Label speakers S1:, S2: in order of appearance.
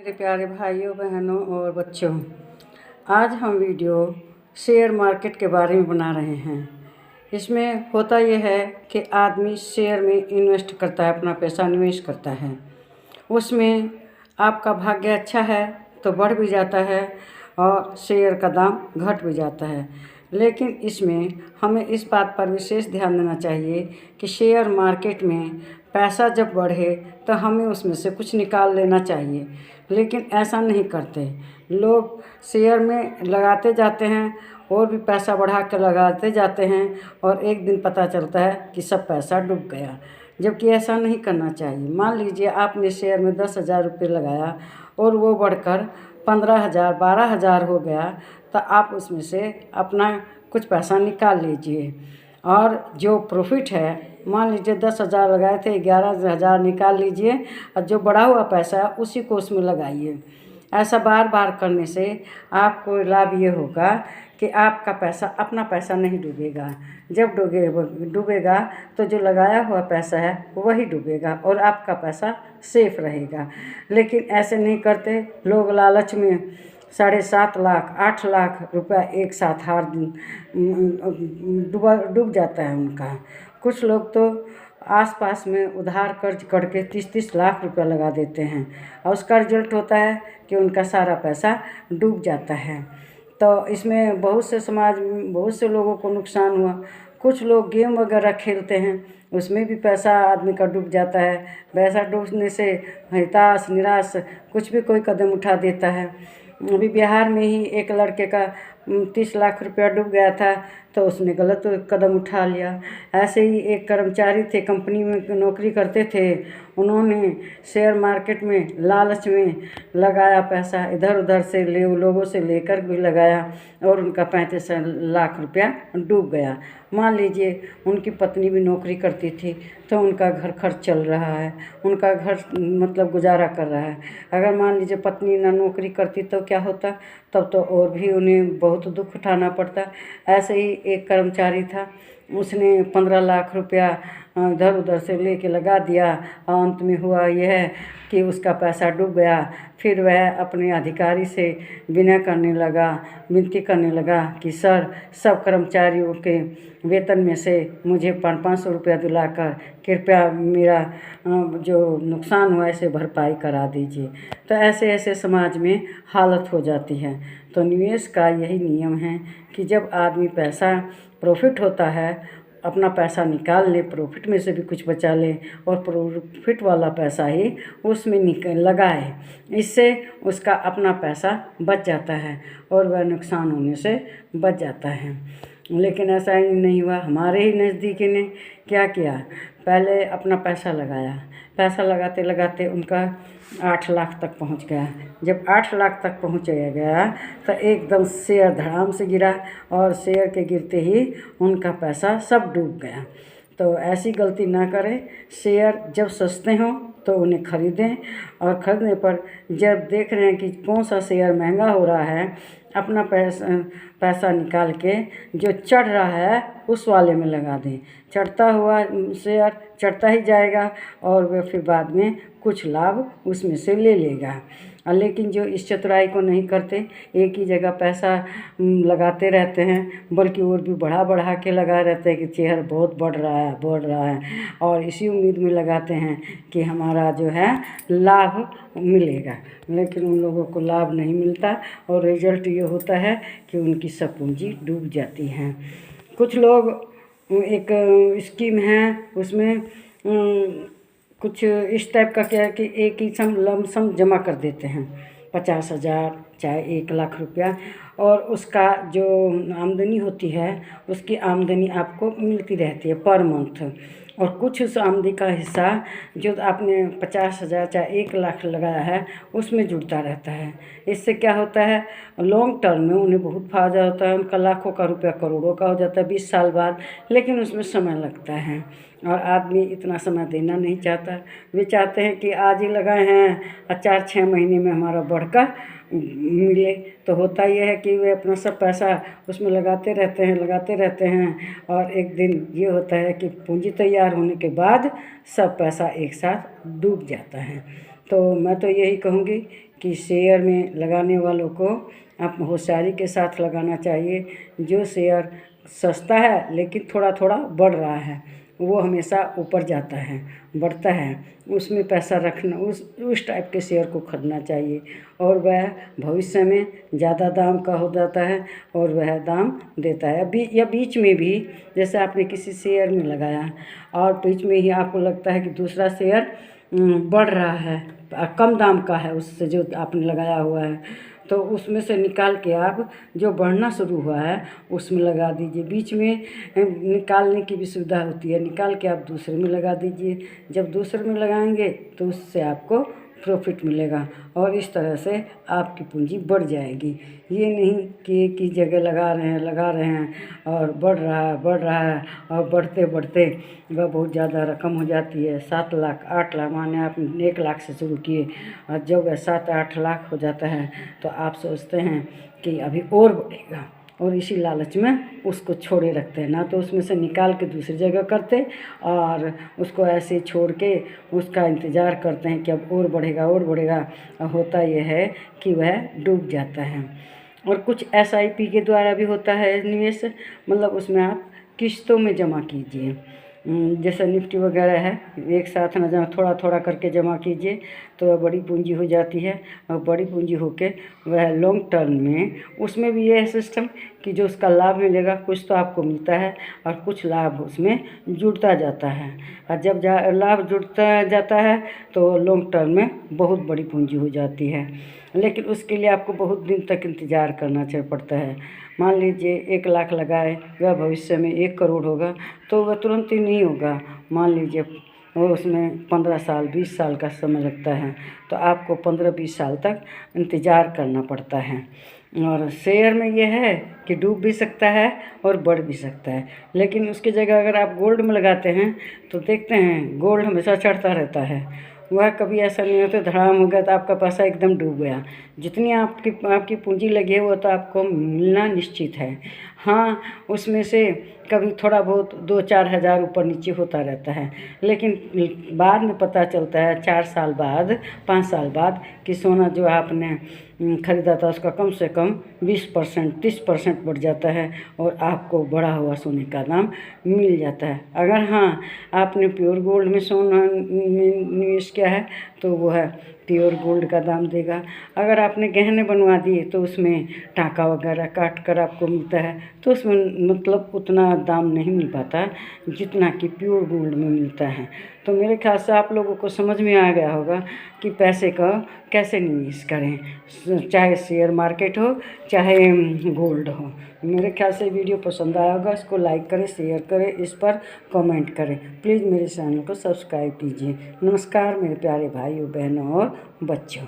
S1: मेरे प्यारे भाइयों बहनों और बच्चों, आज हम वीडियो शेयर मार्केट के बारे में बना रहे हैं। इसमें होता यह है कि आदमी शेयर में इन्वेस्ट करता है, अपना पैसा निवेश करता है। उसमें आपका भाग्य अच्छा है तो बढ़ भी जाता है और शेयर का दाम घट भी जाता है। लेकिन इसमें हमें इस बात पर विशेष ध्यान देना चाहिए कि शेयर मार्केट में पैसा जब बढ़े तो हमें उसमें से कुछ निकाल लेना चाहिए, लेकिन ऐसा नहीं करते। लोग शेयर में लगाते जाते हैं और भी पैसा बढ़ा कर लगाते जाते हैं और एक दिन पता चलता है कि सब पैसा डूब गया, जबकि ऐसा नहीं करना चाहिए। मान लीजिए आपने शेयर में 10,000 रुपये लगाया और वो बढ़कर 15,000 12,000 हो गया, तो आप उसमें से अपना कुछ पैसा निकाल लीजिए और जो प्रॉफिट है, मान लीजिए 10,000 लगाए थे, 11,000 निकाल लीजिए और जो बढ़ा हुआ पैसा है उसी को उसमें लगाइए। ऐसा बार बार करने से आपको लाभ ये होगा कि आपका पैसा, अपना पैसा नहीं डूबेगा। जब डूबेगा तो जो लगाया हुआ पैसा है वही डूबेगा और आपका पैसा सेफ रहेगा। लेकिन ऐसे नहीं करते लोग। लालच में 7.5 लाख 8 लाख रुपया एक साथ डूब जाता है उनका। कुछ लोग तो आसपास में उधार कर्ज करके 30-30 लाख रुपया लगा देते हैं और उसका रिजल्ट होता है कि उनका सारा पैसा डूब जाता है। तो इसमें बहुत से लोगों को नुकसान हुआ। कुछ लोग गेम वगैरह खेलते हैं, उसमें भी पैसा आदमी का डूब जाता है। पैसा डूबने से हताश निराश कुछ भी कोई कदम उठा देता है। अभी बिहार में ही एक लड़के का 30 लाख रुपया डूब गया था, तो उसने गलत कदम उठा लिया। ऐसे ही एक कर्मचारी थे, कंपनी में नौकरी करते थे, उन्होंने शेयर मार्केट में लालच में लगाया पैसा, इधर उधर से लोगों से लेकर भी लगाया और उनका 35 लाख रुपया डूब गया। मान लीजिए उनकी पत्नी भी नौकरी करती थी तो उनका घर खर्च चल रहा है, उनका घर मतलब गुजारा कर रहा है। अगर मान लीजिए पत्नी ना नौकरी करती तो क्या होता, तब तो और भी उन्हें बहुत दुख उठाना पड़ता। ऐसे ही एक कर्मचारी था, उसने 15 लाख रुपया इधर उधर से लेके लगा दिया और अंत में हुआ यह कि उसका पैसा डूब गया। फिर वह अपने अधिकारी से विनती करने लगा कि सर, सब कर्मचारियों के वेतन में से मुझे 500 रुपया दिलाकर कृपया मेरा जो नुकसान हुआ इसे भरपाई करा दीजिए। तो ऐसे समाज में हालत हो जाती है। तो निवेश का यही नियम है कि जब आदमी पैसा प्रॉफिट होता है, अपना पैसा निकाल ले, प्रॉफिट में से भी कुछ बचा ले और प्रॉफिट वाला पैसा ही उसमें लगाए। इससे उसका अपना पैसा बच जाता है और वह नुकसान होने से बच जाता है। लेकिन ऐसा ही नहीं हुआ। हमारे ही नज़दीकी ने क्या किया, पहले अपना पैसा लगाया, पैसा लगाते लगाते उनका 8 लाख तक पहुंच गया। जब 8 लाख तक पहुंच गया तो एकदम शेयर धड़ाम से गिरा और शेयर के गिरते ही उनका पैसा सब डूब गया। तो ऐसी गलती ना करें। शेयर जब सस्ते हों तो उन्हें खरीदें और ख़रीदने पर जब देख रहे हैं कि कौन सा शेयर महंगा हो रहा है, अपना पैसा निकाल के जो चढ़ रहा है उस वाले में लगा दें। चढ़ता हुआ शेयर चढ़ता ही जाएगा और वह फिर बाद में कुछ लाभ उसमें से ले लेगा। लेकिन जो इस चतुराई को नहीं करते, एक ही जगह पैसा लगाते रहते हैं, बल्कि और भी बढ़ा के लगा रहते हैं कि शेयर बहुत बढ़ रहा है और इसी उम्मीद में लगाते हैं कि हमारा जो है लाभ मिलेगा। लेकिन उन लोगों को लाभ नहीं मिलता और रिजल्ट ये होता है कि उनकी सब पूंजी डूब जाती है। कुछ लोग एक स्कीम है, उसमें कुछ इस टाइप का क्या है कि एक ही लमसम जमा कर देते हैं, 50,000 चाहे 1 लाख रुपया, और उसका जो आमदनी होती है उसकी आमदनी आपको मिलती रहती है पर मंथ। और कुछ उस आमदनी का हिस्सा जो आपने 50,000 चाहे 1 लाख लगाया है उसमें जुड़ता रहता है। इससे क्या होता है, लॉन्ग टर्म में उन्हें बहुत फायदा होता है। उनका लाखों का रुपया करोड़ों का हो जाता है 20 साल बाद, लेकिन उसमें समय लगता है और आदमी इतना समय देना नहीं चाहता। वे चाहते हैं कि आज ही लगाए हैं और 4-6 महीने में हमारा बढ़कर मिले। तो होता यह है कि वे अपना सब पैसा उसमें लगाते रहते हैं और एक दिन ये होता है कि पूंजी तैयार होने के बाद सब पैसा एक साथ डूब जाता है। तो मैं तो यही कहूँगी कि शेयर में लगाने वालों को आप होशियारी के साथ लगाना चाहिए। जो शेयर सस्ता है लेकिन थोड़ा थोड़ा बढ़ रहा है, वो हमेशा ऊपर जाता है, बढ़ता है, उसमें पैसा रखना, उस टाइप के शेयर को खरीदना चाहिए और वह भविष्य में ज़्यादा दाम का हो जाता है और वह दाम देता है। या बीच में भी जैसे आपने किसी शेयर में लगाया और बीच में ही आपको लगता है कि दूसरा शेयर बढ़ रहा है, कम दाम का है उससे जो आपने लगाया हुआ है, तो उसमें से निकाल के आप जो बढ़ना शुरू हुआ है उसमें लगा दीजिए। बीच में निकालने की भी सुविधा होती है, निकाल के आप दूसरे में लगा दीजिए। जब दूसरे में लगाएंगे तो उससे आपको प्रॉफिट मिलेगा और इस तरह से आपकी पूंजी बढ़ जाएगी। ये नहीं कि एक ही जगह लगा रहे हैं और बढ़ रहा है और बढ़ते बढ़ते वह बहुत ज़्यादा रकम हो जाती है। 7 लाख 8 लाख, माने आप 1 लाख से शुरू किए और जब वह 7-8 लाख हो जाता है तो आप सोचते हैं कि अभी और बढ़ेगा और इसी लालच में उसको छोड़े रखते हैं, ना तो उसमें से निकाल के दूसरी जगह करते और उसको ऐसे छोड़ के उसका इंतज़ार करते हैं कि अब और बढ़ेगा और बढ़ेगा। और होता यह है कि वह डूब जाता है। और कुछ SIP के द्वारा भी होता है निवेश, मतलब उसमें आप किस्तों में जमा कीजिए। जैसे निफ्टी वगैरह है, एक साथ न जमा, थोड़ा थोड़ा करके जमा कीजिए तो वह बड़ी पूंजी हो जाती है और बड़ी पूंजी होके वह लॉन्ग टर्म में, उसमें भी ये है सिस्टम कि जो उसका लाभ मिलेगा कुछ तो आपको मिलता है और कुछ लाभ उसमें जुड़ता जाता है। और जब लाभ जुड़ता जाता है तो लॉन्ग टर्म में बहुत बड़ी पूंजी हो जाती है, लेकिन उसके लिए आपको बहुत दिन तक इंतज़ार करना पड़ता है। मान लीजिए 1 लाख लगाए, वह भविष्य में 1 करोड़ होगा तो वह तुरंत ही नहीं होगा। मान लीजिए वो उसमें 15 साल 20 साल का समय लगता है, तो आपको 15-20 साल तक इंतज़ार करना पड़ता है। और शेयर में यह है कि डूब भी सकता है और बढ़ भी सकता है, लेकिन उसकी जगह अगर आप गोल्ड में लगाते हैं तो देखते हैं गोल्ड हमेशा चढ़ता रहता है, वह कभी ऐसा नहीं होता धड़ाम हो गया तो आपका पैसा एकदम डूब गया। जितनी आपकी पूंजी लगी है वो तो आपको मिलना निश्चित है। हाँ, उसमें से कभी थोड़ा बहुत 2-4 हज़ार ऊपर नीचे होता रहता है, लेकिन बाद में पता चलता है 4 साल बाद 5 साल बाद कि सोना जो आपने ख़रीदा था उसका कम से कम 20% 30% बढ़ जाता है और आपको बढ़ा हुआ सोने का दाम मिल जाता है। अगर हाँ आपने प्योर गोल्ड में सोना निवेश किया है तो वो है प्योर गोल्ड का दाम देगा। अगर आपने गहने बनवा दिए तो उसमें टाका वगैरह काट कर आपको मिलता है, तो उसमें मतलब उतना दाम नहीं मिल पाता जितना कि प्योर गोल्ड में मिलता है। तो मेरे ख्याल से आप लोगों को समझ में आ गया होगा कि पैसे का कैसे निवेश करें, चाहे शेयर मार्केट हो चाहे गोल्ड हो। मेरे ख्याल से वीडियो पसंद आया होगा, इसको लाइक करें, शेयर करें, इस पर कमेंट करें। प्लीज़ मेरे चैनल को सब्सक्राइब कीजिए। नमस्कार मेरे प्यारे भाइयों बहनों और बच्चों।